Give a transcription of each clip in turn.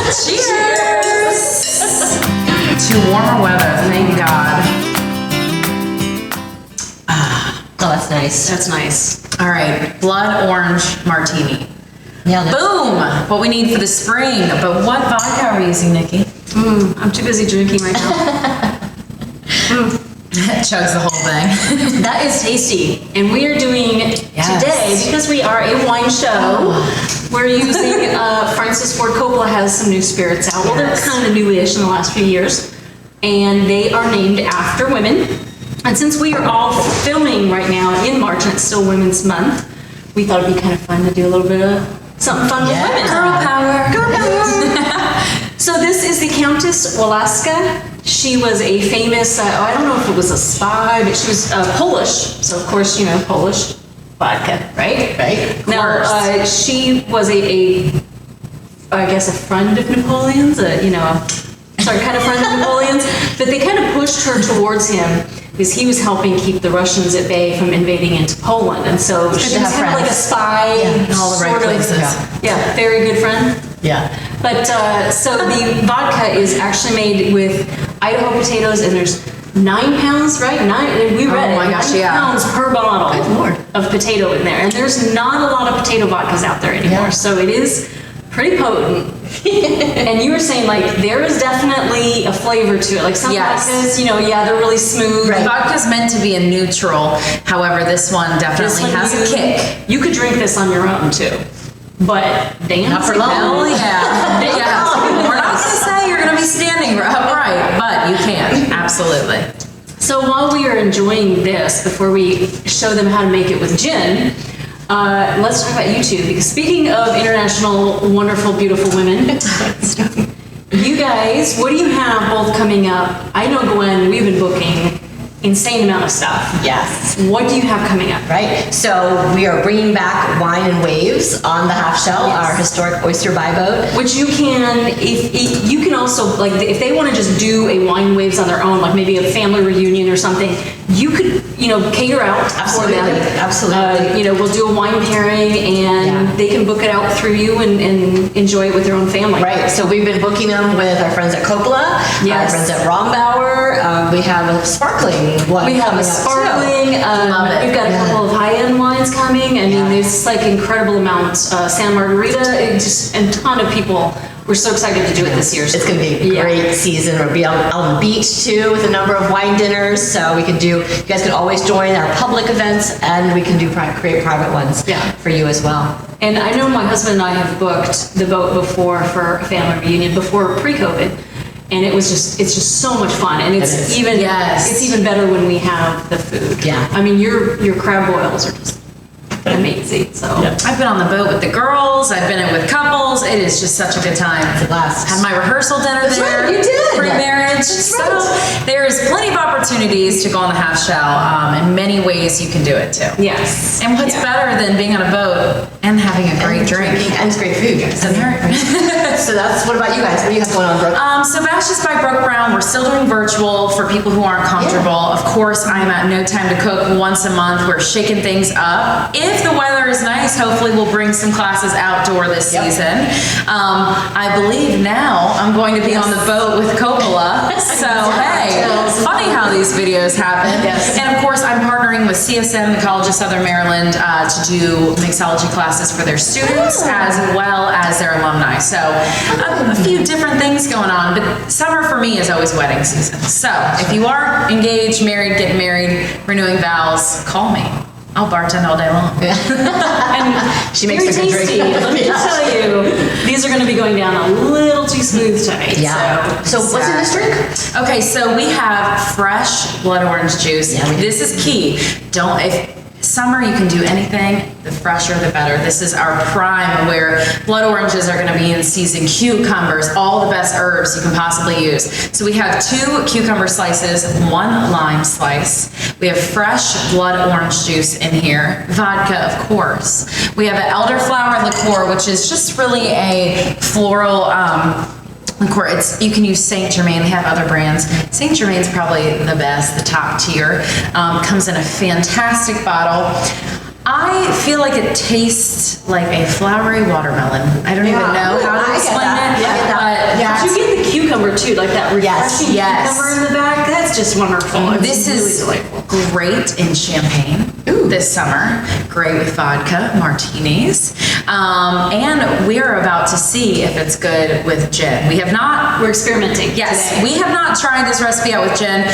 Cheers! To warmer weather, thank God. Oh, that's nice. That's nice. All right, blood orange martini. Yeah. Boom! What we need for the spring. But what vodka are we using, Nikki? I'm too busy drinking right now. Chugs the whole thing. That is tasty. And we are doing today, because we are a wine show, we're using, Francis Ford Coppola has some new spirits out. Well, they're kind of newish in the last few years. And they are named after women. And since we are all filming right now in March, and it's still Women's Month, we thought it'd be kind of fun to do a little bit of something fun with women. Girl power. Girl power. So this is the Countess Walaska. She was a famous, I don't know if it was a spy, but she was Polish. So of course, you know, Polish vodka, right? Right. Now, she was I guess a friend of Napoleon's, kind of friend of Napoleon's, but they kind of pushed her towards him because he was helping keep the Russians at bay from invading into Poland. And so she was kind of like a spy. In all the right places. Yeah, very good friend. Yeah. But so the vodka is actually made with Idaho potatoes, and there's 9 pounds, right? We read my gosh, 9 pounds per bottle of potato in there. And there's not a lot of potato vodkas out there anymore. So it is pretty potent. And you were saying, like, there is definitely a flavor to it. Like some vodkas, they're really smooth. Right. Vodka's meant to be a neutral. However, this one definitely has a kick. You could drink this on your own too. But damn, not for long. Hell yeah. We're not going to say you're going to be standing upright, but you can. Absolutely. So while we are enjoying this, before we show them how to make it with gin, let's talk about you two. Because speaking of international, wonderful, beautiful women, you guys, what do you have both coming up? I know, Gwen, we've been booking insane amount of stuff. Yes. What do you have coming up? Right. So we are bringing back Wine and Waves on the half shell, our historic oyster buy boat. Which you can, if you can also, like, if they want to just do a Wine Waves on their own, like maybe a family reunion or something, you could, cater out for them. Absolutely. We'll do a wine pairing, and they can book it out through you and enjoy it with their own family. Right. So we've been booking them with our friends at Coppola, our friends at Rombauer. We have a sparkling one. We have a sparkling. Love it. We've got a couple of high-end wines coming. I mean, there's like incredible amounts. San Margarita, just a ton of people. We're so excited to do it this year. It's going to be a great season. We'll be on the beach too with a number of wine dinners. So you guys can always join our public events, and we can create private ones for you as well. And I know my husband and I have booked the boat before for a family reunion before pre-COVID. And it's just so much fun. And it's even better when we have the food. Yeah. I mean, your crab boils are just amazing. So I've been on the boat with the girls. I've been in with couples. It is just such a good time. It's a blast. Had my rehearsal dinner there. Right, you did. Pre-marriage. So there's plenty of opportunities to go on the half shell. In many ways, you can do it too. Yes. And what's better than being on a boat and having a great drink? And it's great food. So what about you guys? What do you have going on, Brooke? So Bashes by Brooke Brown, we're still doing virtual for people who aren't comfortable. Of course, I'm at No Time to Cook once a month. We're shaking things up. If the weather is nice, hopefully we'll bring some classes outdoor this season. I believe now I'm going to be on the boat with Coppola. So hey, it's funny how these videos happen. And of course, I'm partnering with CSM, the College of Southern Maryland, to do mixology classes for their students as well as their alumni. So a few different things going on, but summer for me is always wedding season. So if you are engaged, married, getting married, renewing vows, call me. I'll bartend all day long. And she makes a good drink. Let me tell you, these are going to be going down a little too smooth tonight. So what's in this drink? Okay, so we have fresh blood orange juice. This is key. Summer, you can do anything. The fresher, the better. This is our prime where blood oranges are going to be in season. Cucumbers, all the best herbs you can possibly use. So we have 2 cucumber slices, 1 lime slice. We have fresh blood orange juice in here. Vodka, of course. We have an elderflower liqueur, which is just really a floral liqueur. You can use Saint Germain. They have other brands. Saint Germain's probably the best, the top tier. Comes in a fantastic bottle. I feel like it tastes like a flowery watermelon. I don't even know how to explain it, but too, like that refreshing Yes. cucumber in the back. That's just wonderful. It's This really is delightful. great in champagne this summer. Great with vodka, martinis. And we're about to see if it's good with gin. We have not. We're experimenting. Yes, today. we have not tried this recipe out with gin,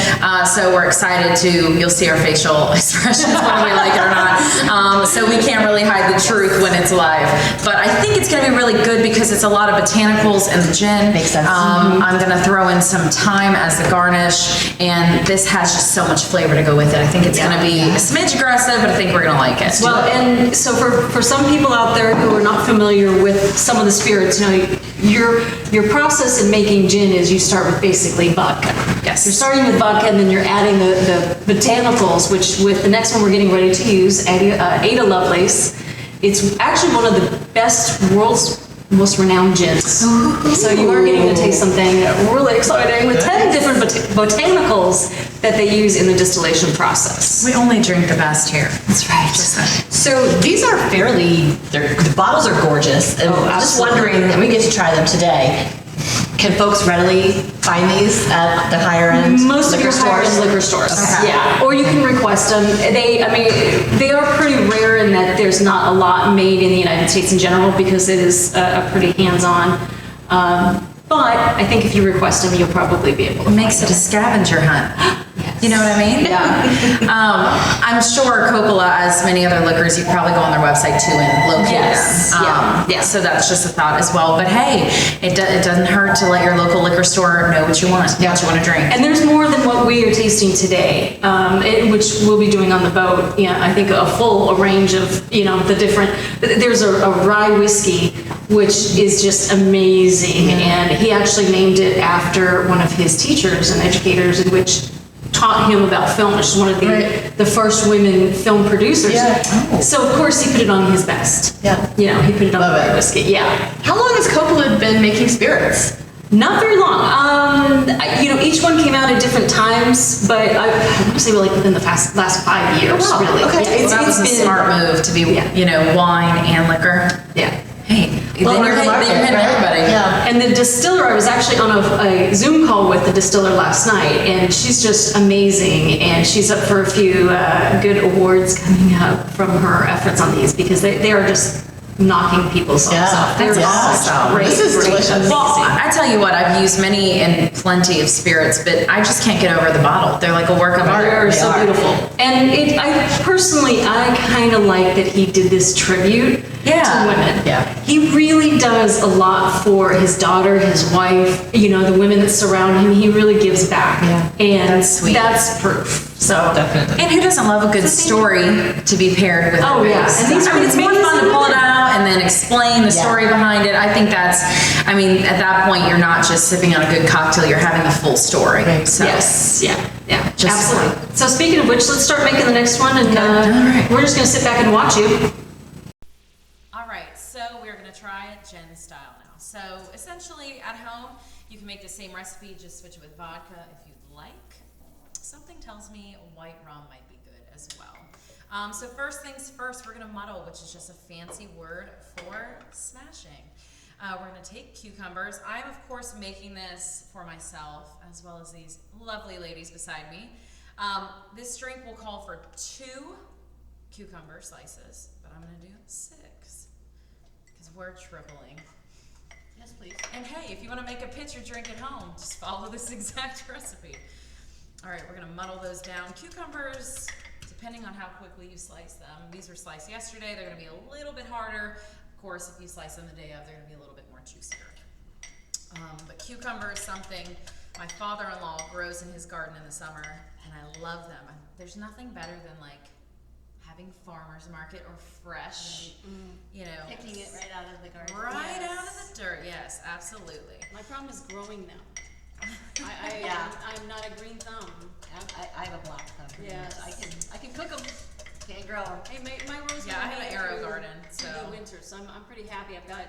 so we're excited to. You'll see our facial expressions whether we like it or not. So we can't really hide the truth when it's live. But I think it's going to be really good because it's a lot of botanicals in the gin. Makes sense. I'm going to throw in some thyme as the garnish, and this has just so much flavor to go with it. I think it's going to be a smidge aggressive, but I think we're going to like it. Well, and so for some people out there who are not familiar with some of the spirits, you know, your process in making gin is you start with basically vodka. Yes. You're starting with vodka, and then you're adding the botanicals, which with the next one we're getting ready to use, Ada Lovelace. It's actually one of the best world's most renowned gins. Ooh. So you are getting to taste something really exciting with 10 different botanicals that they use in the distillation process. We only drink the best here. That's right. So these are the bottles are gorgeous. And I'm just wondering, and we get to try them today. Can folks readily find these at the higher end Most of your higher-end liquor stores, Okay. yeah. Or you can request them. They are pretty rare in that there's not a lot made in the United States in general because it is a pretty hands-on. But I think if you request them, you'll probably be able to. It makes it a scavenger hunt. You know what I mean? Yeah. I'm sure Coppola, as many other liquors, you probably go on their website too and locate Yes. them. Yeah. So that's just a thought as well. But hey, it doesn't hurt to let your local liquor store know what you want, what you want to drink. And there's more than what we are tasting today, which we'll be doing on the boat. Yeah, I think a full range of, the different, there's a rye whiskey, which is just amazing. And he actually named it after one of his teachers and educators, in which taught him about film. She's one of the first women film producers. Yeah. Oh. So of course he put it on his best. Yeah. He put it on Love the it. whiskey. Yeah. How long has Coppola been making spirits? Not very long. Each one came out at different times, but I want to say like within the last 5 years. Oh, wow. Really. Okay. Yeah, Well, that was a smart move to be, wine and liquor. Yeah. Hey, Well, then you're hitting everybody. Yeah. And the distiller, I was actually on a Zoom call with the distiller last night, and she's just amazing, and she's up for a few good awards coming up from her efforts on these, because they are just knocking people's socks off. They're that's just awesome. great, This is great, delicious. amazing. Well, I tell you what, I've used many and plenty of spirits, but I just can't get over the bottle. They're like a work of art. They're so beautiful. And I kind of like that he did this tribute to women. Yeah. He really does a lot for his daughter, his wife, the women that surround him. He really gives back. Yeah. And That's sweet. that's proof. So Definitely. And who doesn't love a good story to be paired with? Oh, a yeah. base? And these are it's more fun to pull it out and then explain the story behind it. I think at that point, you're not just sipping on a good cocktail, you're having the full story. Right. So. yes, yeah, Just absolutely. So speaking of which, let's start making the next one, and All right. we're just gonna sit back and watch you. All right, so we're gonna try it gin style now. So essentially at home, you can make the same recipe, just switch it with vodka if you'd like. Something tells me white rum might be good as well. So first things first, we're gonna muddle, which is just a fancy word for smashing. We're gonna take cucumbers. I'm of course making this for myself, as well as these lovely ladies beside me. This drink will call for 2 cucumber slices, but I'm gonna do 6, because we're tripling. Yes, please. And hey, if you wanna make a pitcher drink at home, just follow this exact recipe. All right, we're gonna muddle those down. Cucumbers, depending on how quickly you slice them, these were sliced yesterday, they're gonna be a little bit harder. Of course, if you slice them the day of, they're gonna be a little bit more juicier. But cucumber is something my father-in-law grows in his garden in the summer, and I love them. There's nothing better than having farmer's market or fresh, Picking it right out of the garden. right out of the dirt. Yes, absolutely. My problem is growing them. I'm not a green thumb. I have a black thumb. Yes. I can cook them. Can't grow them. Hey, my rosemary. Yeah, I have an made it arrow through garden, so the winter, so I'm pretty happy. I've got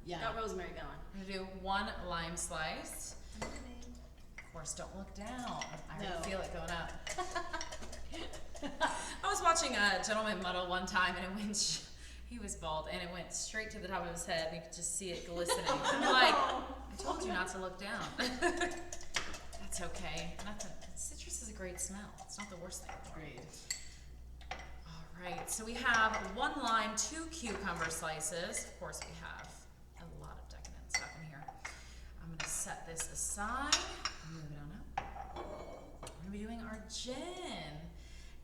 got rosemary going. I'm gonna do 1 lime slice. Of course, don't look down. I No. already feel it going up. I was watching a gentleman muddle one time, and it went. He was bald, and it went straight to the top of his head. And you could just see it glistening. I'm like, told you not to look down. That's okay. Citrus is a great smell. It's not the worst thing in the world. All right, so we have 1 lime, 2 cucumber slices. Of course, we have a lot of decadent stuff in here. I'm gonna set this aside. Move it on up. We're gonna be doing our gin.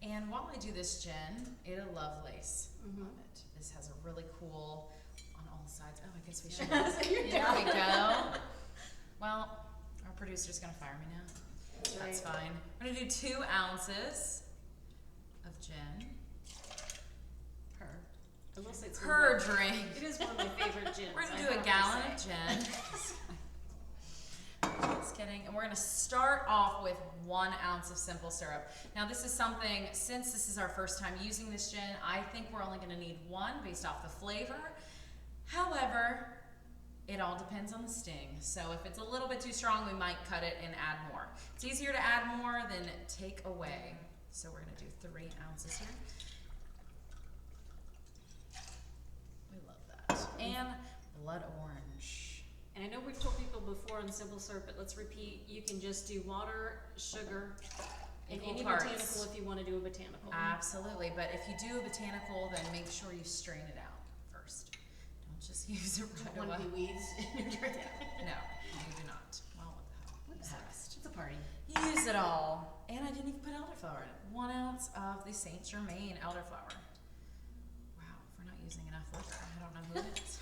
And while I do this gin, it'll Lovelace. Love it. This has a really cool on all sides. Oh, I guess we should. There we go. Well, our producer's gonna fire me now. That's fine. We're gonna do 2 ounces of gin. I will say it's Per drink. It is one of my favorite gins. We're gonna do a gallon of gin. Just kidding. And we're gonna start off with 1 ounce of simple syrup. Now this is something, since this is our first time using this gin, I think we're only gonna need 1 based off the flavor. However, it all depends on the sting. So if it's a little bit too strong, we might cut it and add more. It's easier to add more than take away. So we're gonna do 3 ounces here. We love that. And blood orange. And I know we've told people before on simple syrup, but let's repeat, you can just do water, sugar, and Equal any parts. botanical if you want to do a botanical. Absolutely, but if you do a botanical, then make sure you strain it out first. Don't just use it right Want away. to be weeds in your drink? No, you do not. Well, what the hell? What's next? It's a party. Use it all. And I didn't even put elderflower in it. 1 ounce of the Saint Germain elderflower. Wow, if we're not using enough liquor, I don't know who it is.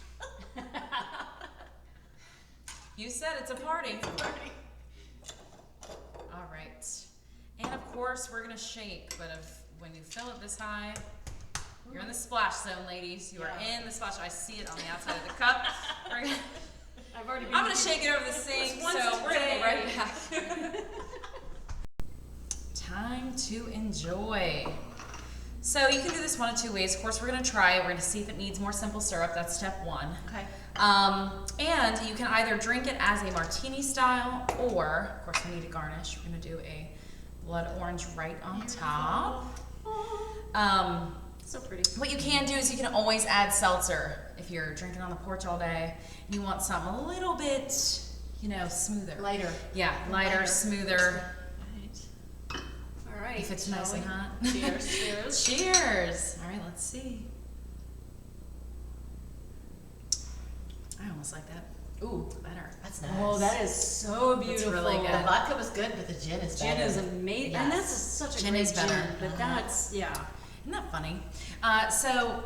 You said it's a party. All right. And of course, we're gonna shake, but when you fill it this high, you're in the splash zone, ladies. You are in the splash. I see it on the outside of the cup. I'm gonna shake it over the sink, so we're gonna be right back. Time to enjoy. So you can do this 1 of 2 ways. Of course, we're gonna try it. We're gonna see if it needs more simple syrup. That's step 1. Okay. And you can either drink it as a martini style, or of course we need a garnish. We're gonna do a blood orange right on top. So pretty. What you can do is you can always add seltzer if you're drinking on the porch all day and you want something a little bit, smoother. Lighter. Yeah, lighter, smoother. All right. If it's nice and hot. Cheers. Cheers. Cheers. All right, let's see. I almost like that. Ooh, better. That's nice. Oh, that is so beautiful. really good. The vodka was good, but the gin is better. Gin is amazing. Yes. And that's such a Gin great is better. gin. But that's, yeah. Isn't that funny? So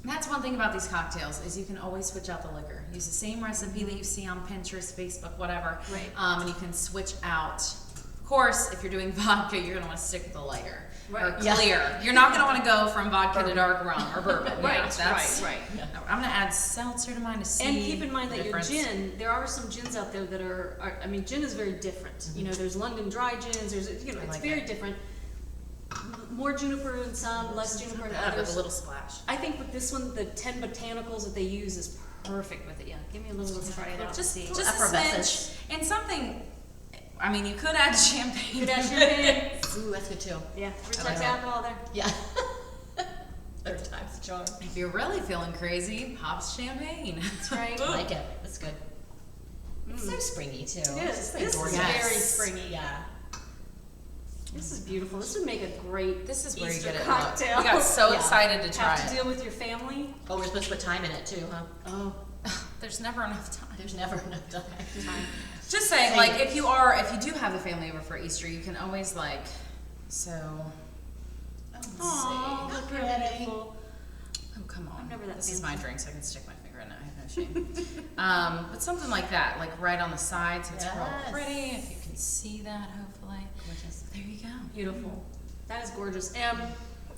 that's one thing about these cocktails is you can always switch out the liquor. Use the same recipe that you see on Pinterest, Facebook, whatever. Right. And you can switch out. Of course, if you're doing vodka, you're gonna want to stick with the lighter. Right. Or clear. You're not gonna want to go from vodka to dark rum or bourbon. Right, Yeah, that's, right. No, I'm gonna add seltzer to mine to see. And keep in mind the that your difference. gin, there are some gins out there that are gin is very different. There's London dry gins, there's, it's like very it. different. More juniper in some, less juniper in With a others. little splash. I think with this one, the 10 botanicals that they use is perfect with it. Yeah, give me a little, let's try it out. Just little a effervescence. smidge. And something, you could add champagne. Good at champagne. Ooh, that's good too. Yeah, like protect that. alcohol there. Yeah. Third time's the charm. If you're really feeling crazy, pops champagne. That's right. I like it. That's good. It's so springy too. It is. It's just like This is gorgeous. very springy. Yeah. This is beautiful. This would make a great This is where you Easter get it. cocktail. We got so Yeah. excited to try Have to it. deal with your family. Oh, we're supposed to put thyme in it too, huh? Oh, There's never enough time. There's never enough time. Just saying, if you do have the family over for Easter, you can always Aw, look beautiful. Oh, come on. I'm never that This is fancy. my drink, so I can stick my finger in it. I have no shame. But something like that, right on the side, so it's real Yes. pretty. If you can see that, hopefully. Gorgeous. There you go. Beautiful. That is gorgeous.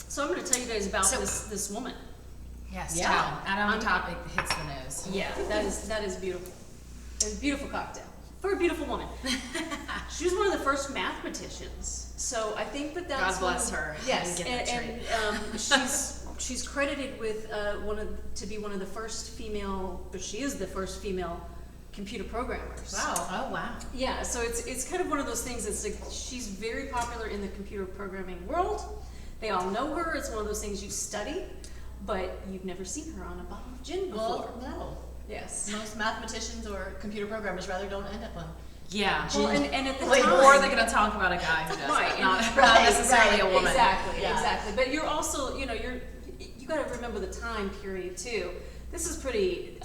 So I'm going to tell you guys about So- this woman. Yes, Yeah. towel. Add on the top, it hits the nose. Yeah, that is beautiful. It's a beautiful cocktail for a beautiful woman. She was one of the first mathematicians, so I think that's God bless one- her. Yes, I didn't get that and she's credited with to be one of the first female, or she is the first female computer programmers. Wow. Oh, wow. Yeah, so it's kind of one of those things that's she's very popular in the computer programming world. They all know her. It's one of those things you study, but you've never seen her on a bottle of gin before. Well, no. Yes. Most mathematicians or computer programmers rather don't end up one. Yeah. Well, and at the Wait, time, Or they're gonna talk about a guy who does Right, it, not right, necessarily right, a woman. Exactly, Yeah. exactly. But you're also, you got to remember the time period too. This is a pretty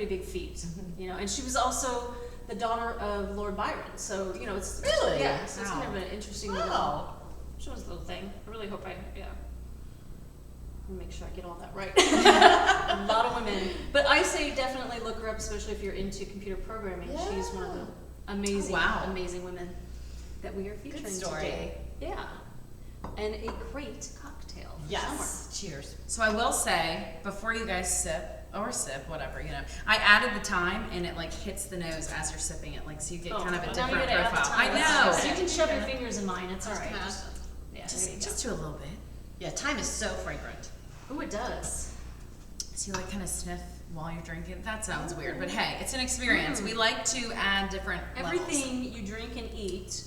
big feat, And she was also the daughter of Lord Byron, so it's Really? yeah. So it's Wow. kind of an interesting Wow. little thing. I really hope Let me make sure I get all that right. A lot of women, but I say definitely look her up, especially if you're into computer programming. She's one of the amazing, amazing women that we are featuring story. today. Yeah, and a great cocktail. for Yes. Cheers. So I will say, before you guys sip, whatever, I added the thyme and it like hits the nose as you're sipping it, like so you get kind of a Now different you're gonna add the profile. thyme. I know. So you can shove your fingers in mine. It's all right. Yeah, Just do a little bit. Yeah, thyme is so fragrant. Oh, it does. So you like kind of sniff while you're drinking. That sounds weird, but hey, it's an experience. We like to add different levels. Everything you drink and eat,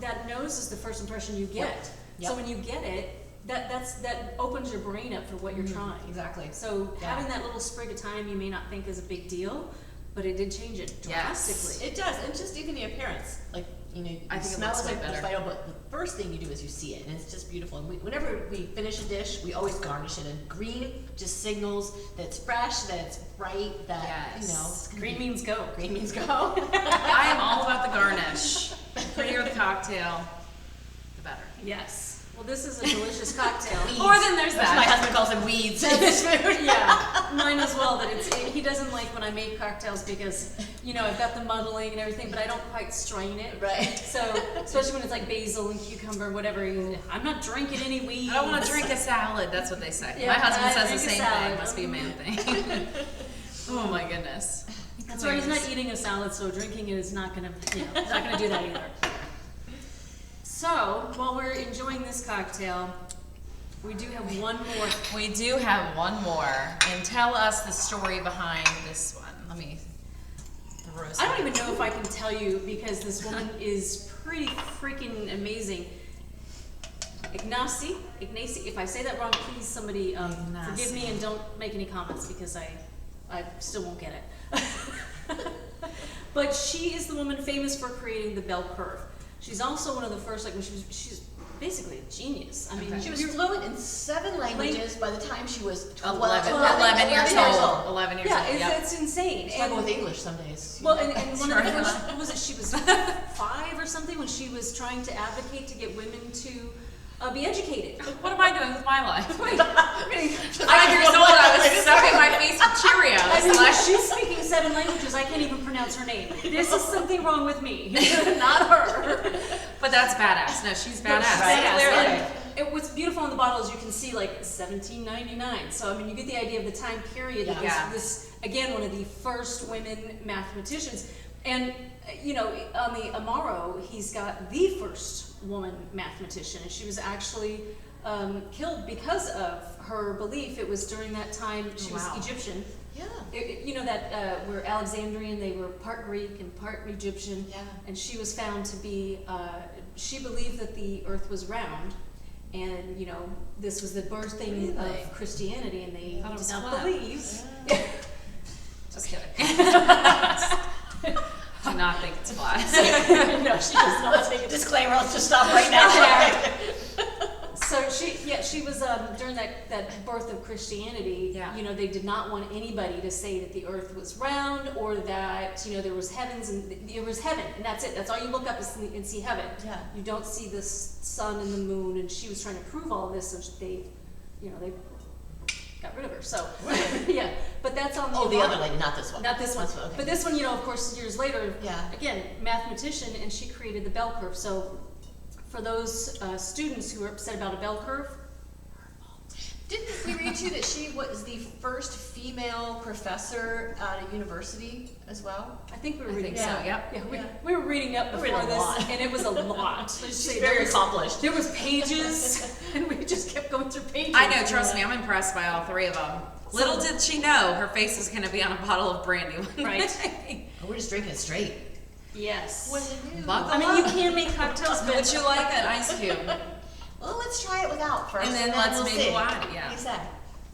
that nose is the first impression you get. Yep. So when you get it, that opens your brain up for what you're trying. Exactly. So having that little sprig of thyme you may not think is a big deal, but it did change it drastically. It does, and just even the appearance. Like, I think it smell looks is way like better. vital, but the first thing you do is you see it, and it's just beautiful. And whenever we finish a dish, we always garnish it. And green just signals that it's fresh, that it's bright, that, it's Green means go. green means go. I am all about the garnish. The prettier the cocktail, the better. Yes. Well, this is a delicious cocktail. Or then there's My that. husband calls them weeds in this food. Yeah, mine as well. That he doesn't like when I make cocktails because I've got the muddling and everything, but I don't quite strain it. Right. So especially when it's like basil and cucumber, whatever. I'm not drinking any weeds. I don't want to drink a salad. That's what they say. Yeah, My husband says the drink a same salad. thing. Must be a man thing. Oh my goodness. That's right. He's not eating a salad, so drinking it is not gonna. He's not gonna do that either. So while we're enjoying this cocktail, we do have one more. We do have one more, and tell us the story behind this one. Let me throw I don't even know if I can tell you because this woman is pretty freaking amazing. Ignacy, if I say that wrong, please somebody forgive me and don't make any comments because I still won't get it. But she is the woman famous for creating the bell curve. She's also one of the first, she's basically a genius. I mean, She was fluent in 7 languages by the time she was 11 years old. 11 years old. Yeah, it's insane. Struggle with English some days. Well, and one of the first, what was it? She was 5 or something when she was trying to advocate to get women to be educated. What am I doing with my life? Right. 5 years old, I was stuffing my face with Cheerios. I mean, she's speaking 7 languages. I can't even pronounce her name. This is something wrong with me, not her. But that's badass. No, she's badass. Badass. Clearly. And what's beautiful in the bottle is you can see 1799. So I mean, you get the idea of the time period. Yeah. This again, one of the first women mathematicians, and on the Amaro, he's got the first woman mathematician, and she was actually killed because of her belief. It was during that time she was Egyptian. Yeah. Where Alexandrian, they were part Greek and part Egyptian. Yeah. And she was found to be, she believed that the earth was round. And, this was the birthing of Christianity, and they Thought it was did not flat. believe. Just kidding. Do not think it's flat. No, she does not think it's Disclaimer, let's just stop right now. So she was during that birth of Christianity. Yeah. They did not want anybody to say that the earth was round or that there was heavens and there was heaven, and that's it. That's all you look up and see heaven. Yeah. You don't see the sun and the moon. And she was trying to prove all of this, and they got rid of her. So yeah, but that's on the The other lady, not this one. Not this one. Okay. But this one, of course, years later, Yeah. again, mathematician, and she created the bell curve. So for those students who are upset about a bell curve, Didn't we read too that she was the first female professor at a university as well? I think we were I reading think so, up. yep. Yeah, we were reading up We before read a this, lot. and it was a lot. She's very accomplished. There was pages, and we just kept going through pages. I know, trust me, I'm impressed by all 3 of them. Little did she know her face was going to be on a bottle of brandy one Right. day. We're just drinking it straight. Yes. Buckle I mean, you up. can make cocktails, but Would you like an ice cube? Well, let's try it without first. And then let's we'll maybe see. add it, yeah. What do you say?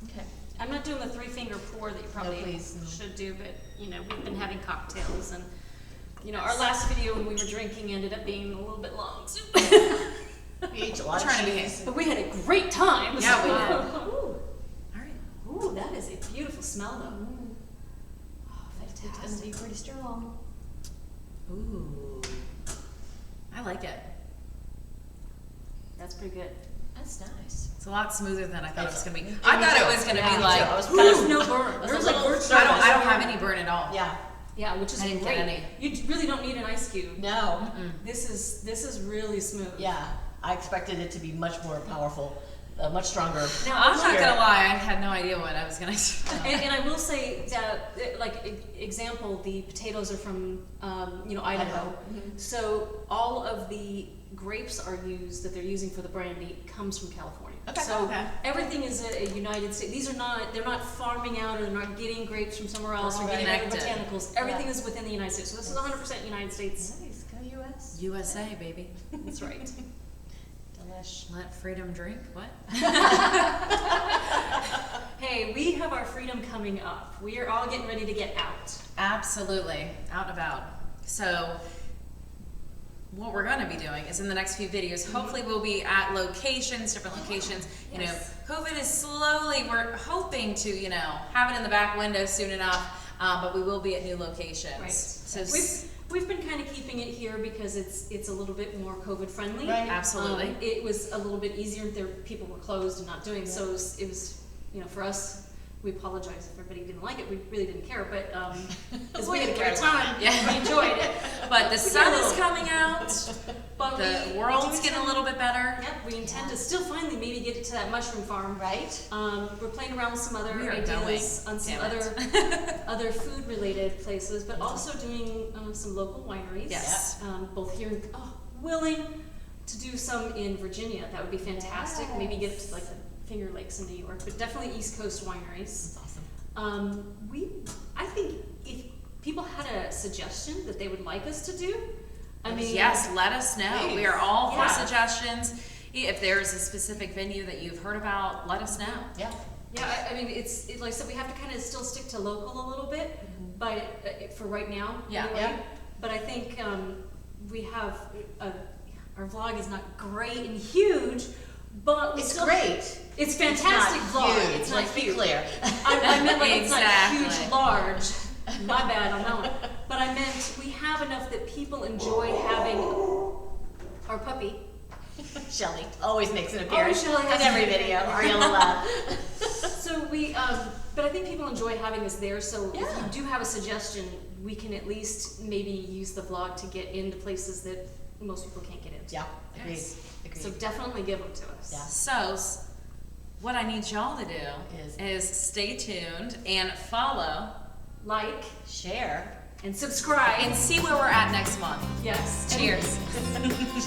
Okay. I'm not doing the 3-finger pour that you probably please, no. should do, but you know, we've been having cocktails, and you know, our last video when we were drinking ended up being a little bit long. So We ate a lot of Trying to be- cheese. but we had a great time. Yeah, we so- did. Ooh. All right. Ooh, that is a beautiful smell, though. Oh, It's gonna fantastic. be pretty strong. Ooh. I like it. That's pretty good. That's nice. It's a lot smoother than I thought it was gonna be. Me I thought too. it was gonna Yeah, be me like, too. I was Ooh, kind there's of- no burn. I was There's a like little bird I don't service. have any burn at all. Yeah. Yeah, which is I didn't great. get any. You really don't need an ice cube. No. This is really smooth. Yeah. I expected it to be much more powerful, much stronger. Now, I'm not spirit. gonna lie, I had no idea what I was gonna do. And I will say that, example, the potatoes are from, Idaho. Idaho. So all of the grapes are used that they're using for the brandy comes from California. Okay. So Okay. everything is a United States. They're not farming out, or they're not getting grapes from somewhere else, or All getting other connected. botanicals. Everything is within the United States. So this is 100% United States. Nice. Go US. USA, baby. That's right. Delish. Let freedom drink. What? Hey, we have our freedom coming up. We are all getting ready to get out. Absolutely, out and about. So, what we're going to be doing is in the next few videos, hopefully we'll be at locations, different locations. You know, COVID is slowly, we're hoping to, have it in the back window soon enough, but we will be at new locations. Right. So, We've been kind of keeping it here because it's a little bit more COVID friendly. Right. Absolutely. It was a little bit easier. People were closed and not doing so. It was for us. We apologize if everybody didn't like it. We really didn't care, but because we had a great time. Yeah. We enjoyed it. but the We sun did a is little. coming out. But The we world's do getting a intend- little bit better. Yep, we intend to still finally maybe get to that mushroom farm. Right? We're playing around with some other We are ideas going. on some Damn other it. other food related places, but also doing some local wineries. Yes. Both here and willing to do some in Virginia. That would be fantastic. Maybe get it to like the Finger Lakes in New York, but definitely East Coast wineries. That's awesome. I think if people had a suggestion that they would like us to do, I mean, Yes, let us know. Please. We are all for Yeah. suggestions. If there's a specific venue that you've heard about, let us know. Yeah. Yeah, I mean, it's like I said, we have to kind of still stick to local a little bit, but for right now, Yeah. anyway. Yeah. But I think we have our vlog is not great and huge, but we It's still, great. It's fantastic It's vlog. not huge. It's not Let's be huge. clear. I meant like it's Exactly. not huge, large. My bad on that one. But I meant we have enough that people enjoy having our puppy. Shelly always makes an appearance Shelly in has every an video. appearance. Ariella Lab. So we, but I think people enjoy having us there. So if Yeah. you do have a suggestion, we can at least maybe use the vlog to get into places that most people can't get into. Yeah. Agreed. Yes. Agreed. So definitely give them to us. Yeah. So, what I need y'all to do is stay tuned and follow Like Share. and subscribe. and see where we're at next month. Yes. Cheers. Cheers.